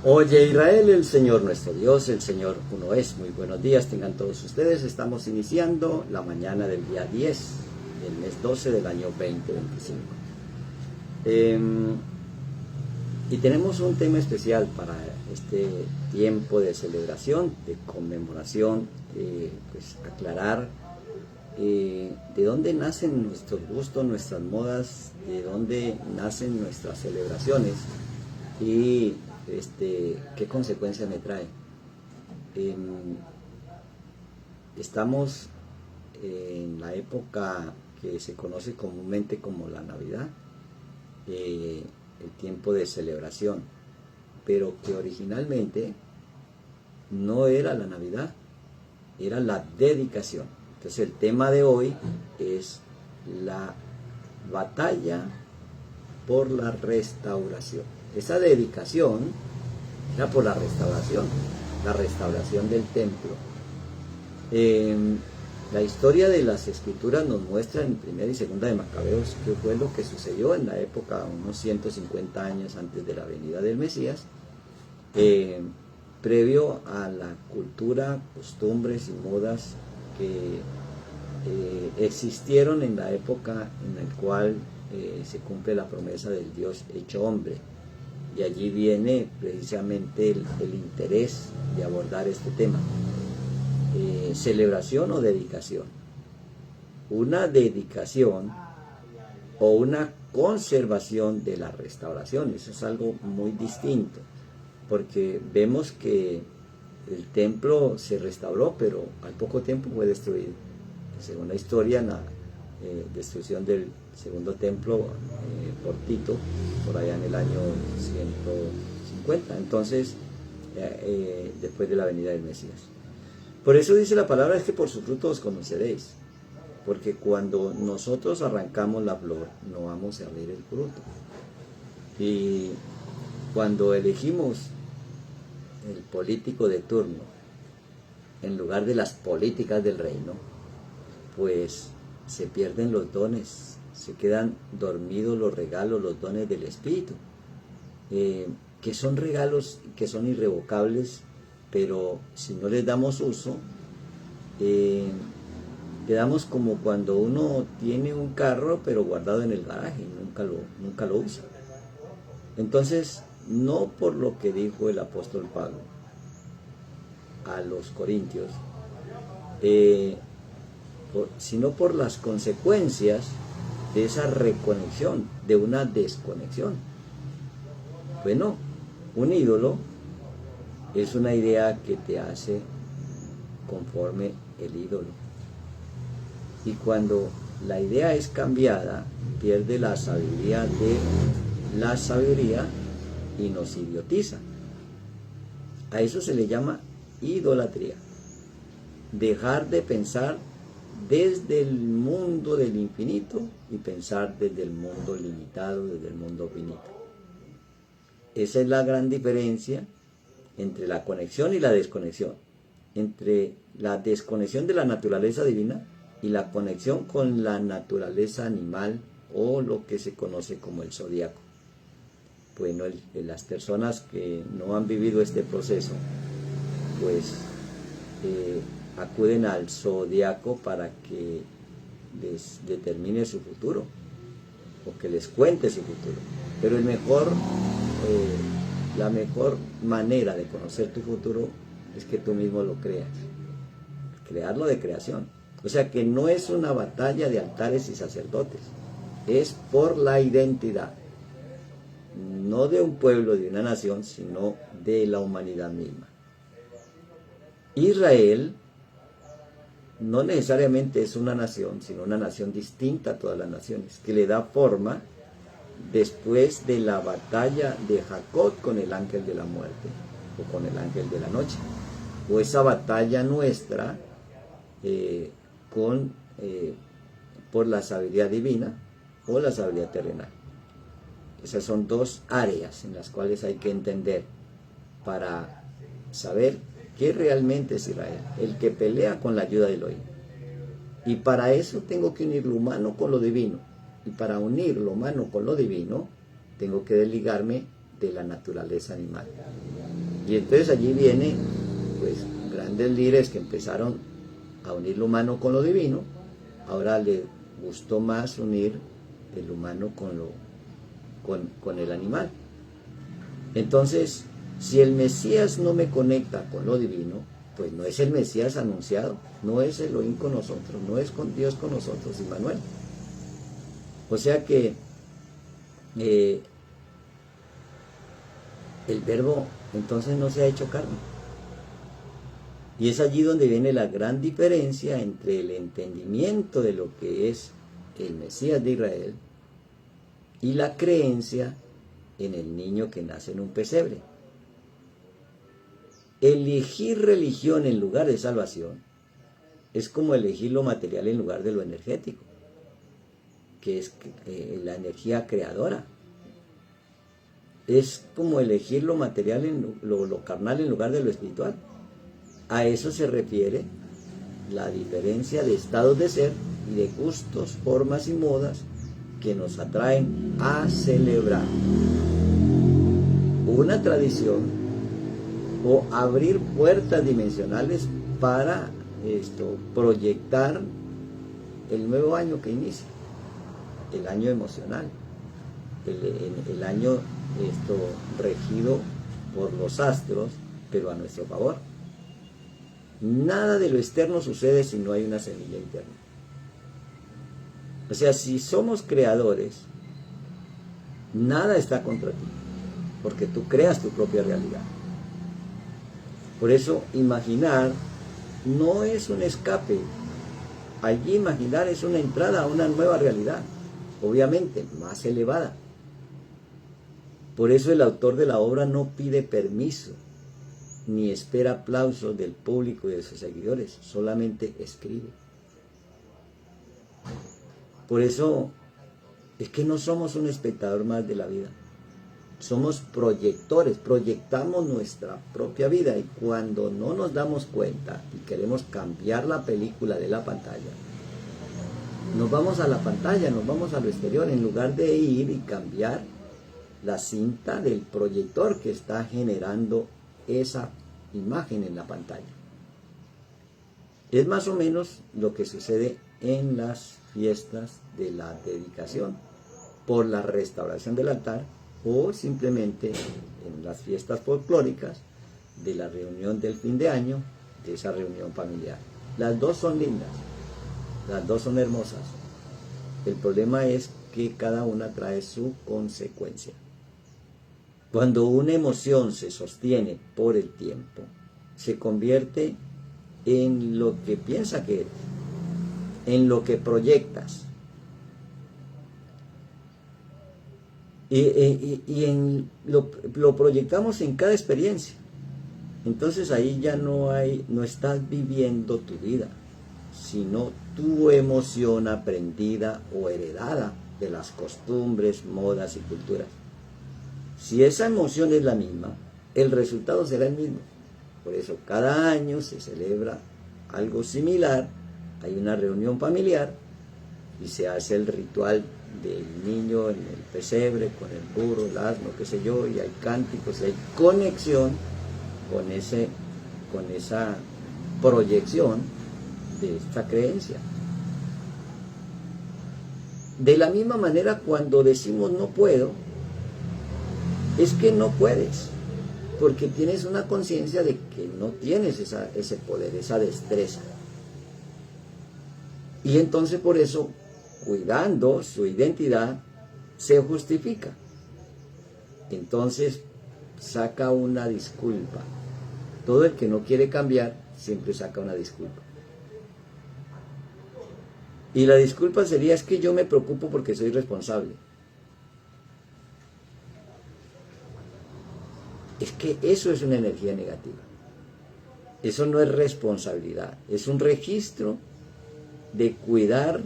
Oye Israel, el Señor nuestro Dios, el Señor uno es. Muy buenos días tengan todos ustedes. Estamos iniciando la mañana del día 10 del mes 12 del año 2025. Y tenemos un tema especial para este tiempo de celebración, de conmemoración, pues aclarar de dónde nacen nuestros gustos, nuestras modas, de dónde nacen nuestras celebraciones y qué consecuencias me trae. Estamos en la época que se conoce comúnmente como la Navidad, el tiempo de celebración, pero que originalmente no era la Navidad, era la dedicación. Entonces el tema de hoy es la batalla por la restauración. Esa dedicación era por la restauración del templo. La historia de las escrituras nos muestra en primera y segunda de Macabeos que fue lo que sucedió en la época, unos 150 años antes de la venida del Mesías, previo a la cultura, costumbres y modas que existieron en la época en la cual se cumple la promesa del Dios hecho hombre. Y allí viene precisamente el interés de abordar este tema. ¿Celebración o dedicación? Una dedicación o una conservación de la restauración. Eso es algo muy distinto, porque vemos que el templo se restauró, pero al poco tiempo fue destruido. Según la historia, la destrucción del segundo templo por Tito, por allá en el año 150, entonces después de la venida del Mesías. Por eso dice la palabra, es que por sus frutos os conoceréis, porque cuando nosotros arrancamos la flor no vamos a ver el fruto, y cuando elegimos el político de turno en lugar de las políticas del reino, pues se pierden los dones, se quedan dormidos los regalos, los dones del Espíritu, que son regalos que son irrevocables, pero si no les damos uso, quedamos como cuando uno tiene un carro pero guardado en el garaje y nunca lo usa. Entonces, no por lo que dijo el apóstol Pablo a los corintios, sino por las consecuencias de esa reconexión, de una desconexión. Bueno, un ídolo es una idea que te hace conforme el ídolo. Y cuando la idea es cambiada, pierde la sabiduría de la sabiduría y nos idiotiza. A eso se le llama idolatría. Dejar de pensar desde el mundo del infinito y pensar desde el mundo limitado, desde el mundo finito. Esa es la gran diferencia entre la conexión y la desconexión, entre la desconexión de la naturaleza divina y la conexión con la naturaleza animal o lo que se conoce como el zodiaco. Bueno, las personas que no han vivido este proceso, pues acuden al zodiaco para que les determine su futuro o que les cuente su futuro. Pero la mejor manera de conocer tu futuro es que tú mismo lo creas, crearlo de creación. O sea que no es una batalla de altares y sacerdotes, es por la identidad, no de un pueblo, de una nación, sino de la humanidad misma. Israel no necesariamente es una nación, sino una nación distinta a todas las naciones, que le da forma después de la batalla de Jacob con el ángel de la muerte, o con el ángel de la noche, o esa batalla nuestra por la sabiduría divina o la sabiduría terrenal. Esas son dos áreas en las cuales hay que entender para saber qué realmente es Israel, el que pelea con la ayuda de Elohim. Y para eso tengo que unir lo humano con lo divino. Y para unir lo humano con lo divino, tengo que desligarme de la naturaleza animal. Y entonces allí viene, pues, grandes líderes que empezaron a unir lo humano con lo divino. Ahora le gustó más unir el humano con el animal. Entonces, si el Mesías no me conecta con lo divino, pues no es el Mesías anunciado, no es Elohim con nosotros, no es con Dios con nosotros, Immanuel. O sea que el verbo entonces no se ha hecho carne. Y es allí donde viene la gran diferencia entre el entendimiento de lo que es el Mesías de Israel y la creencia en el niño que nace en un pesebre. Elegir religión en lugar de salvación es como elegir lo material en lugar de lo energético, que es la energía creadora. Es como elegir lo material, lo carnal en lugar de lo espiritual. A eso se refiere la diferencia de estados de ser y de gustos, formas y modas que nos atraen a celebrar una tradición o abrir puertas dimensionales para proyectar el nuevo año que inicia, el año emocional, el año regido por los astros, pero a nuestro favor. Nada de lo externo sucede si no hay una semilla interna. O sea, si somos creadores, nada está contra ti, porque tú creas tu propia realidad. Por eso, imaginar no es un escape. Allí imaginar es una entrada a una nueva realidad, obviamente más elevada. Por eso el autor de la obra no pide permiso, ni espera aplausos del público y de sus seguidores, solamente escribe. Por eso es que no somos un espectador más de la vida, somos proyectores, proyectamos nuestra propia vida, y cuando no nos damos cuenta y queremos cambiar la película de la pantalla, nos vamos a la pantalla, nos vamos a lo exterior, en lugar de ir y cambiar la cinta del proyector que está generando esa imagen en la pantalla. Es más o menos lo que sucede en las fiestas de la dedicación por la restauración del altar, o simplemente en las fiestas folclóricas de la reunión del fin de año, de esa reunión familiar. Las dos son lindas, las dos son hermosas. El problema es que cada una trae su consecuencia. Cuando una emoción se sostiene por el tiempo, se convierte en lo que piensa que eres, en lo que proyectas. Lo proyectamos en cada experiencia. Entonces ahí ya no estás viviendo tu vida, sino tu emoción aprendida o heredada de las costumbres, modas y culturas. Si esa emoción es la misma, el resultado será el mismo. Por eso cada año se celebra algo similar, hay una reunión familiar y se hace el ritual del niño en el pesebre, con el burro, el asno, qué sé yo, y hay cánticos, y hay conexión con esa proyección de esta creencia. De la misma manera, cuando decimos no puedo, es que no puedes, porque tienes una conciencia de que no tienes ese poder, esa destreza. Y entonces por eso, cuidando su identidad, se justifica. Entonces saca una disculpa. Todo el que no quiere cambiar siempre saca una disculpa. Y la disculpa sería: es que yo me preocupo porque soy responsable. Es que eso es una energía negativa. Eso no es responsabilidad, es un registro de cuidar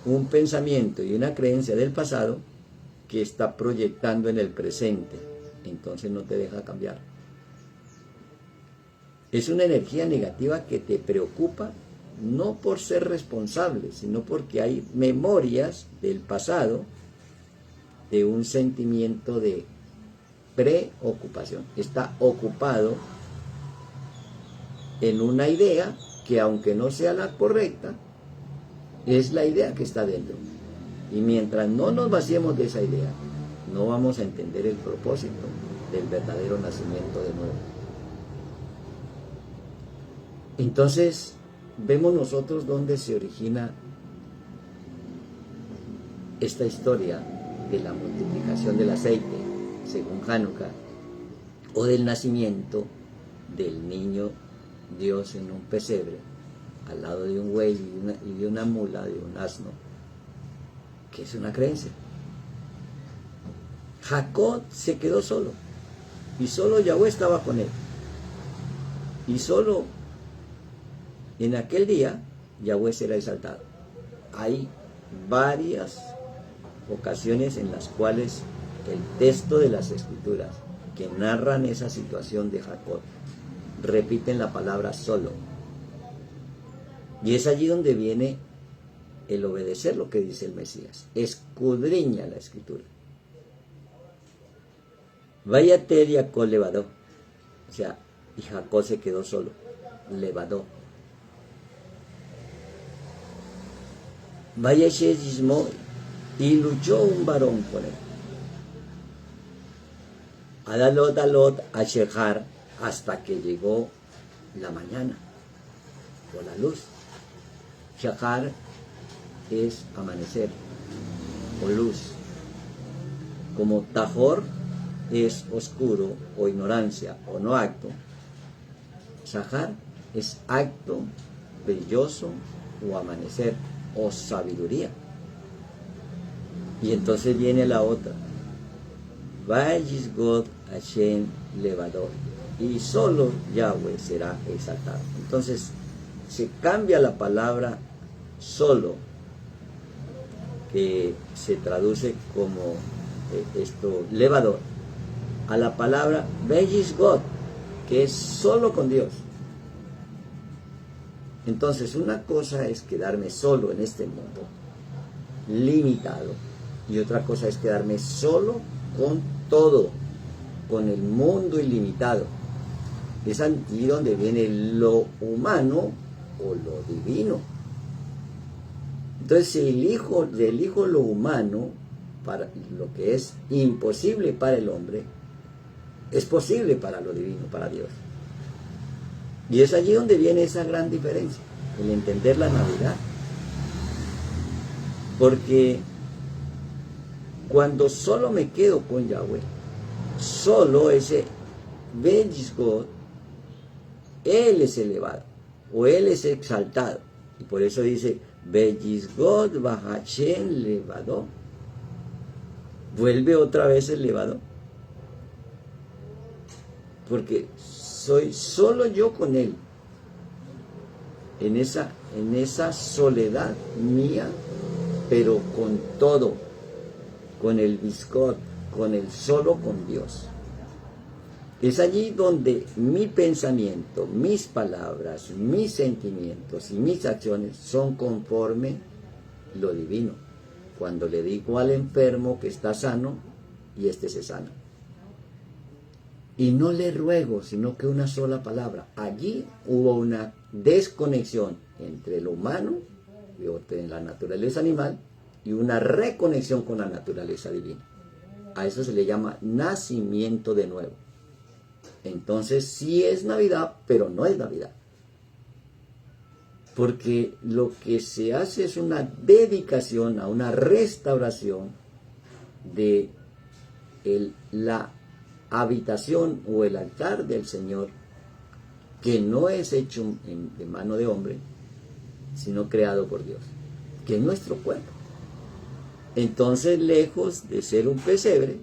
un pensamiento y una creencia del pasado que está proyectando en el presente. Entonces no te deja cambiar. Es una energía negativa que te preocupa no por ser responsable, sino porque hay memorias del pasado de un sentimiento de preocupación. Está ocupado en una idea que, aunque no sea la correcta, es la idea que está dentro. Y mientras no nos vaciemos de esa idea, no vamos a entender el propósito del verdadero nacimiento de nuevo. Entonces, vemos nosotros dónde se origina esta historia de la multiplicación del aceite, según Hanukkah, o del nacimiento del niño Dios en un pesebre, al lado de un buey y de una mula, de un asno, que es una creencia. Jacob se quedó solo, y solo Yahweh estaba con él. Y solo en aquel día Yahweh será exaltado. Hay varias ocasiones en las cuales el texto de las Escrituras que narran esa situación de Jacob repiten la palabra solo. Y es allí donde viene el obedecer lo que dice el Mesías. Escudriña la Escritura. Vaya Jacob levadó. O sea, y Jacob se quedó solo. Levadó. Vaya Shejismo, y luchó un varón por él. Adalot a Shechar, hasta que llegó la mañana o la luz. Shachar es amanecer o luz, como Tahor es oscuro o ignorancia o no acto. Shachar es acto brilloso o amanecer o sabiduría. Y entonces viene la otra. Vayisgod Hashem levador. Y solo Yahweh será exaltado. Entonces se cambia la palabra solo, que se traduce como levador, a la palabra Vayisgod, que es solo con Dios. Entonces una cosa es quedarme solo en este mundo, limitado, y otra cosa es quedarme solo con todo, con el mundo ilimitado. Es allí donde viene lo humano o lo divino. Entonces, si elijo lo humano para lo que es imposible para el hombre, es posible para lo divino, para Dios. Y es allí donde viene esa gran diferencia, el entender la Navidad. Porque cuando solo me quedo con Yahweh, solo ese Vayisgod, Él es elevado, o Él es exaltado. Y por eso dice, Vayisgod Hashem levado. Vuelve otra vez el levado. Porque soy solo yo con Él. En esa soledad mía, pero con todo, con el Biscot, con el solo con Dios. Es allí donde mi pensamiento, mis palabras, mis sentimientos y mis acciones son conforme lo divino. Cuando le digo al enfermo que está sano y éste se sana. Y no le ruego, sino que una sola palabra. Allí hubo una desconexión entre lo humano, en la naturaleza animal, y una reconexión con la naturaleza divina. A eso se le llama nacimiento de nuevo. Entonces sí es Navidad, pero no es Navidad. Porque lo que se hace es una dedicación a una restauración de la habitación o el altar del Señor, que no es hecho de mano de hombre, sino creado por Dios, que es nuestro cuerpo. Entonces, lejos de ser un pesebre,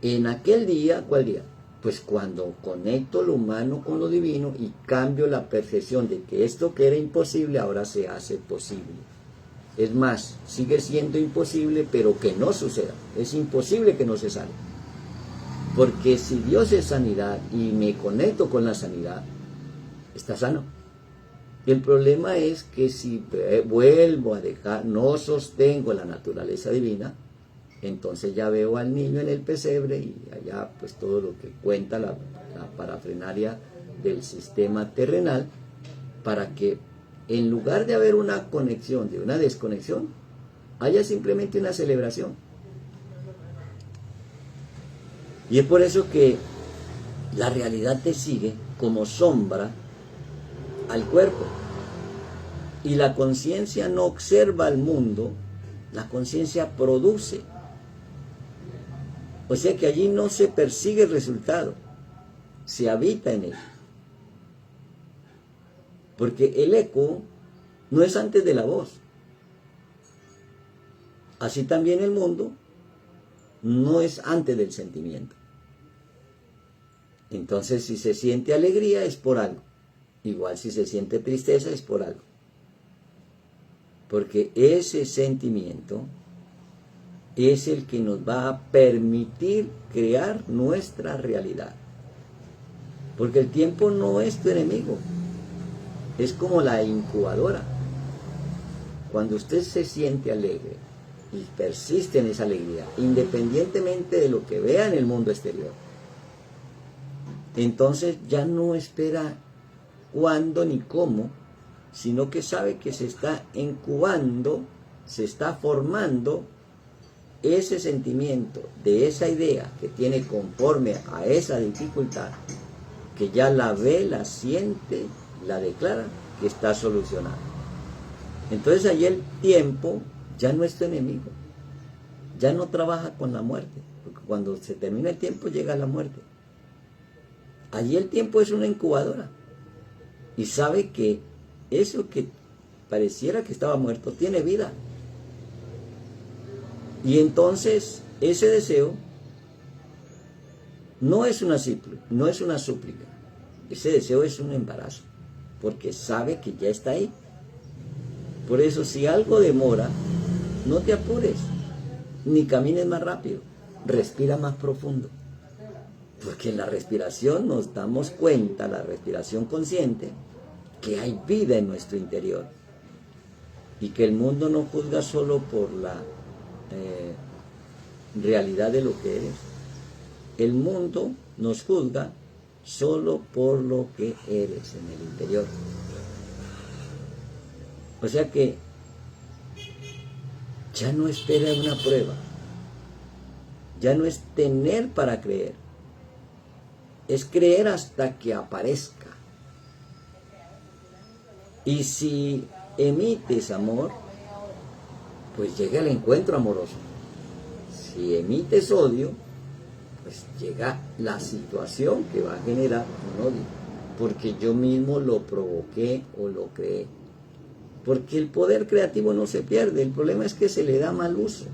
en aquel día, ¿cuál día? Pues cuando conecto lo humano con lo divino y cambio la percepción de que esto que era imposible ahora se hace posible. Es más, sigue siendo imposible, pero que no suceda. Es imposible que no se sane. Porque si Dios es sanidad y me conecto con la sanidad, está sano. El problema es que si vuelvo a dejar, no sostengo la naturaleza divina, Entonces ya veo al niño en el pesebre y allá pues todo lo que cuenta la parafernalia del sistema terrenal, para que en lugar de haber una conexión, de una desconexión, haya simplemente una celebración. Y es por eso que la realidad te sigue como sombra al cuerpo. Y la conciencia no observa al mundo, la conciencia produce. O sea que allí no se persigue el resultado, se habita en él. Porque el eco no es antes de la voz. Así también el mundo no es antes del sentimiento. Entonces, si se siente alegría es por algo. Igual si se siente tristeza es por algo. Porque ese sentimiento es el que nos va a permitir crear nuestra realidad. Porque el tiempo no es tu enemigo. Es como la incubadora. Cuando usted se siente alegre y persiste en esa alegría, independientemente de lo que vea en el mundo exterior, entonces ya no espera cuándo ni cómo, sino que sabe que se está incubando, se está formando ese sentimiento de esa idea que tiene conforme a esa dificultad, que ya la ve, la siente, la declara, que está solucionada. Entonces allí el tiempo ya no es tu enemigo, ya no trabaja con la muerte, porque cuando se termina el tiempo llega la muerte. Allí el tiempo es una incubadora y sabe que eso que pareciera que estaba muerto tiene vida. Y entonces ese deseo no es una súplica, ese deseo es un embarazo, porque sabe que ya está ahí. Por eso si algo demora, no te apures, ni camines más rápido, respira más profundo. Porque en la respiración nos damos cuenta, la respiración consciente, que hay vida en nuestro interior. Y que el mundo no juzga solo por la realidad de lo que eres. El mundo nos juzga solo por lo que eres en el interior. O sea que ya no espera una prueba. Ya no es tener para creer. Es creer hasta que aparezca. Y si emites amor, pues llega el encuentro amoroso. Si emites odio, pues llega la situación que va a generar un odio. Porque yo mismo lo provoqué o lo creé. Porque el poder creativo no se pierde. El problema es que se le da mal uso.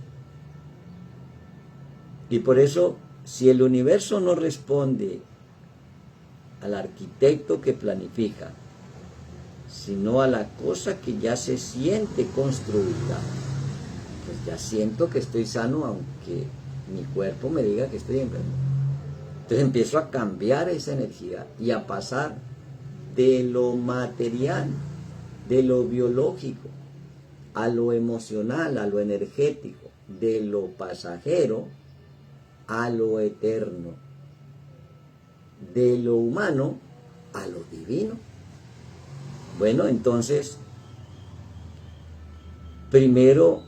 Y por eso, si el universo no responde al arquitecto que planifica, sino a la cosa que ya se siente construida, pues ya siento que estoy sano aunque mi cuerpo me diga que estoy enfermo. Entonces empiezo a cambiar esa energía y a pasar de lo material, de lo biológico, a lo emocional, a lo energético, de lo pasajero a lo eterno, de lo humano a lo divino. Bueno, entonces, primero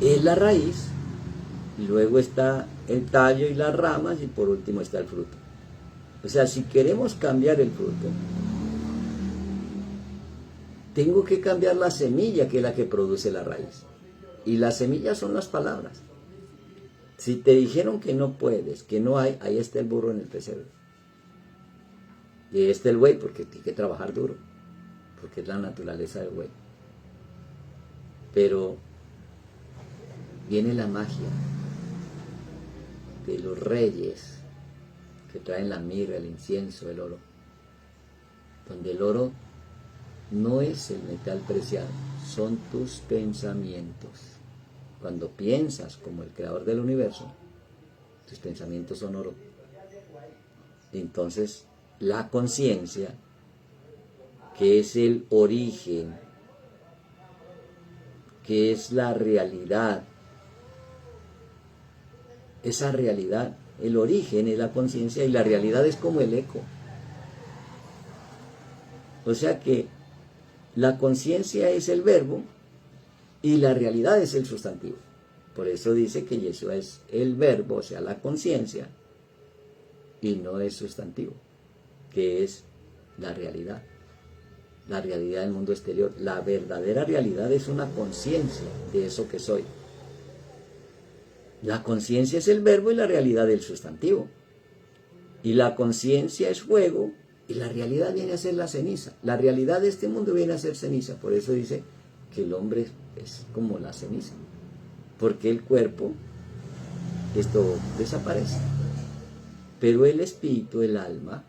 es la raíz, luego está el tallo y las ramas y por último está el fruto. O sea, si queremos cambiar el fruto, tengo que cambiar la semilla, que es la que produce la raíz. Y las semillas son las palabras. Si te dijeron que no puedes, que no hay, ahí está el burro en el pesebre. Y ahí está el buey, porque tiene que trabajar duro, porque es la naturaleza del buey. Pero viene la magia de los reyes que traen la mirra, el incienso, el oro. Donde el oro no es el metal preciado, son tus pensamientos. Cuando piensas como el creador del universo, tus pensamientos son oro. Entonces, la conciencia, que es el origen, que es la realidad esa realidad. El origen es la conciencia y la realidad es como el eco. O sea que la conciencia es el verbo y la realidad es el sustantivo. Por eso dice que Yeshua es el verbo, o sea, la conciencia, y no es sustantivo, que es la realidad del mundo exterior. La verdadera realidad es una conciencia de eso que soy. La conciencia es el verbo y la realidad el sustantivo. Y la conciencia es fuego y la realidad viene a ser la ceniza. La realidad de este mundo viene a ser ceniza. Por eso dice que el hombre es como la ceniza. Porque el cuerpo, esto desaparece. Pero el espíritu, el alma,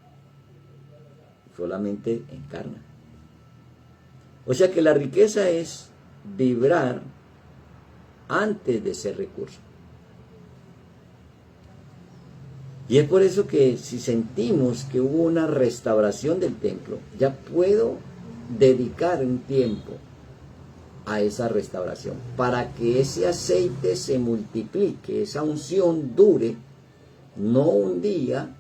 solamente encarna. O sea que la riqueza es vibrar antes de ser recurso. Y es por eso que si sentimos que hubo una restauración del templo, ya puedo dedicar un tiempo a esa restauración, para que ese aceite se multiplique, esa unción dure, no un día,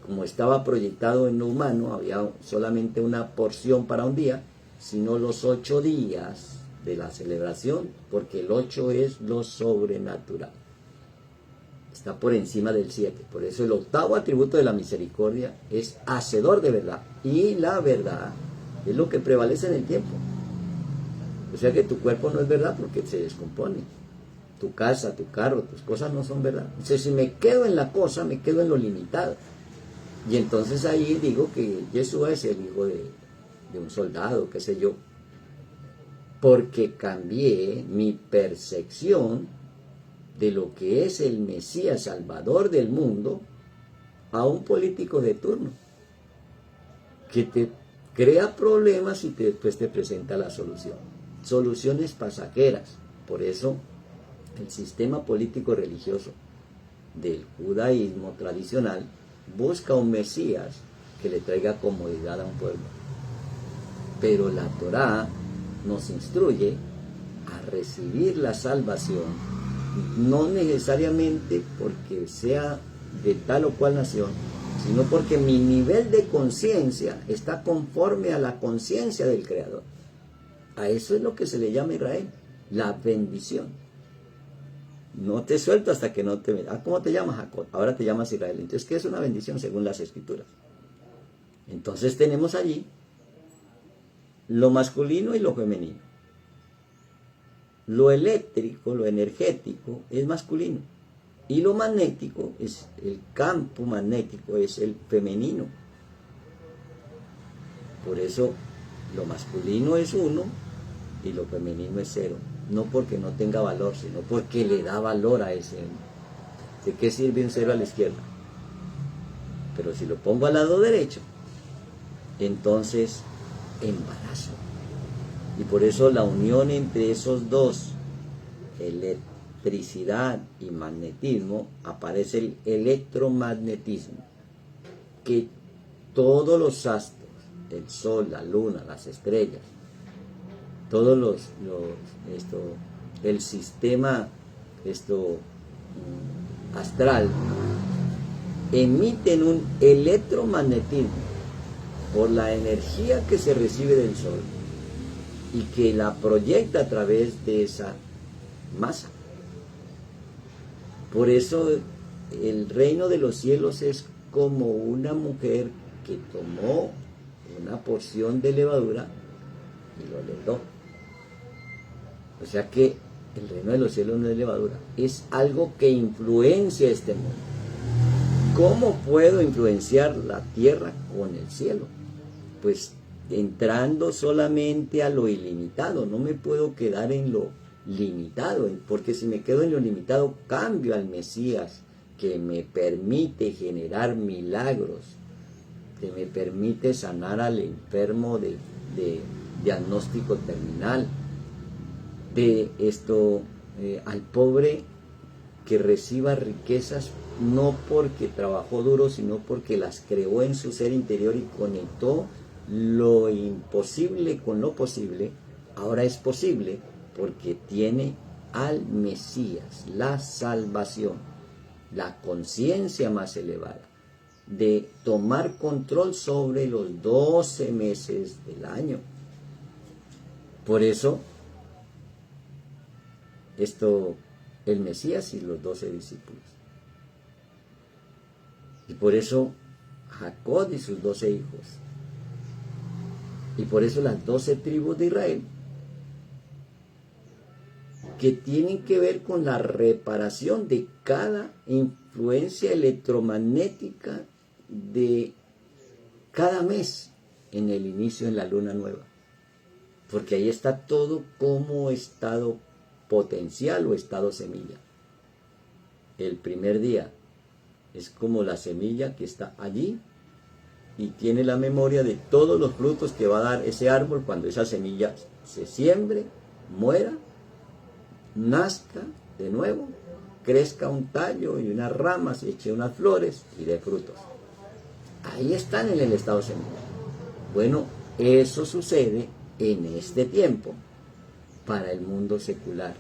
como estaba proyectado en lo humano, había solamente una porción para un día, sino los 8 días de la celebración, porque el 8 es lo sobrenatural. Está por encima del 7. Por eso el 8º atributo de la misericordia es hacedor de verdad. Y la verdad es lo que prevalece en el tiempo. O sea que tu cuerpo no es verdad porque se descompone. Tu casa, tu carro, tus cosas no son verdad. Entonces si me quedo en la cosa, me quedo en lo limitado. Y entonces ahí digo que Yeshua es el hijo de un soldado, qué sé yo. Porque cambié mi percepción de lo que es el Mesías Salvador del mundo a un político de turno que te crea problemas y después te presenta la solución. Soluciones pasajeras. Por eso el sistema político religioso del judaísmo tradicional busca un Mesías que le traiga comodidad a un pueblo. Pero la Torá nos instruye a recibir la salvación, no necesariamente porque sea de tal o cual nación, sino porque mi nivel de conciencia está conforme a la conciencia del Creador. A eso es lo que se le llama Israel, la bendición. No te suelto hasta que no te... ¿Cómo te llamas, Jacob? Ahora te llamas Israel. Entonces, ¿qué es una bendición según las Escrituras? Entonces tenemos allí lo masculino y lo femenino. Lo eléctrico, lo energético es masculino. Y lo magnético, es el campo magnético, es el femenino. Por eso lo masculino es 1 y lo femenino es 0. No porque no tenga valor, sino porque le da valor a ese. ¿De qué sirve un 0 a la izquierda? Pero si lo pongo al lado derecho, entonces embarazo. Y por eso la unión entre esos dos, electricidad y magnetismo, aparece el electromagnetismo, que todos los astros, el sol, la luna, las estrellas, todos el sistema astral, emiten un electromagnetismo por la energía que se recibe del sol y que la proyecta a través de esa masa. Por eso el reino de los cielos es como una mujer que tomó una porción de levadura y lo levadó. O sea que el reino de los cielos no es levadura, es algo que influencia este mundo. ¿Cómo puedo influenciar la tierra con el cielo? Pues entrando solamente a lo ilimitado, no me puedo quedar en lo limitado, porque si me quedo en lo limitado, cambio al Mesías, que me permite generar milagros, que me permite sanar al enfermo de diagnóstico terminal, al pobre que reciba riquezas no porque trabajó duro, sino porque las creó en su ser interior y conectó lo imposible con lo posible. Ahora es posible porque tiene al Mesías, la salvación. la conciencia más elevada, de tomar control sobre los 12 meses del año. Por eso, el Mesías y los 12 discípulos. Y por eso Jacob y sus 12 hijos. Y por eso las 12 tribus de Israel, que tienen que ver con la reparación de cada influencia electromagnética de cada mes en el inicio de la luna nueva. Porque ahí está todo como estado potencial o estado semilla. El primer día es como la semilla que está allí y tiene la memoria de todos los frutos que va a dar ese árbol cuando esa semilla se siembre, muera, nazca de nuevo, crezca un tallo y unas ramas, eche unas flores y dé frutos. Ahí están en el estado semilla. Bueno, eso sucede en este tiempo para el mundo secular,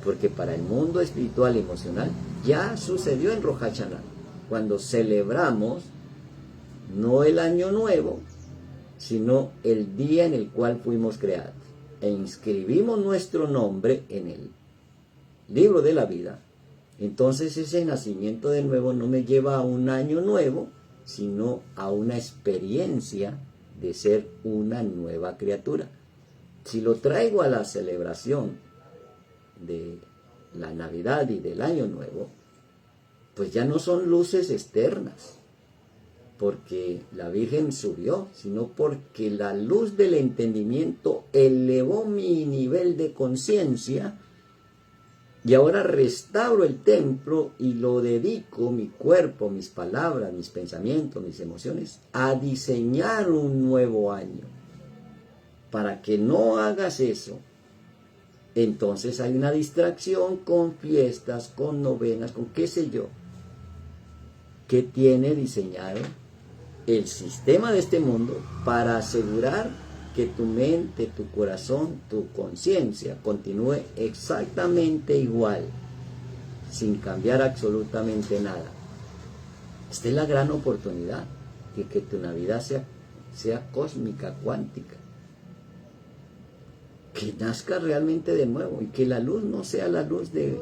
porque para el mundo espiritual y emocional ya sucedió en Rosh Hashanah, cuando celebramos no el año nuevo, sino el día en el cual fuimos creados, e inscribimos nuestro nombre en el libro de la vida. Entonces ese nacimiento de nuevo no me lleva a un año nuevo, sino a una experiencia de ser una nueva criatura. Si lo traigo a la celebración de la Navidad y del Año Nuevo, pues ya no son luces externas, porque la Virgen subió, sino porque la luz del entendimiento elevó mi nivel de conciencia y ahora restauro el templo y lo dedico, mi cuerpo, mis palabras, mis pensamientos, mis emociones, a diseñar un nuevo año. Para que no hagas eso, entonces hay una distracción con fiestas, con novenas, con qué sé yo, que tiene diseñado el sistema de este mundo para asegurar que tu mente, tu corazón, tu conciencia continúe exactamente igual, sin cambiar absolutamente nada. Esta es la gran oportunidad de que tu Navidad sea cósmica, cuántica. Que nazca realmente de nuevo y que la luz no sea la luz de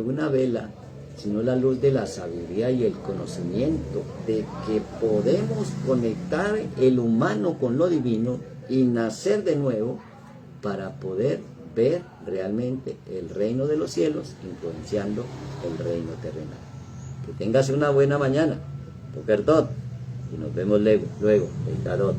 una vela, sino la luz de la sabiduría y el conocimiento, de que podemos conectar el humano con lo divino y nacer de nuevo para poder ver realmente el reino de los cielos influenciando el reino terrenal. Que tengas una buena mañana, Boker Tov, y nos vemos luego, el Tarot.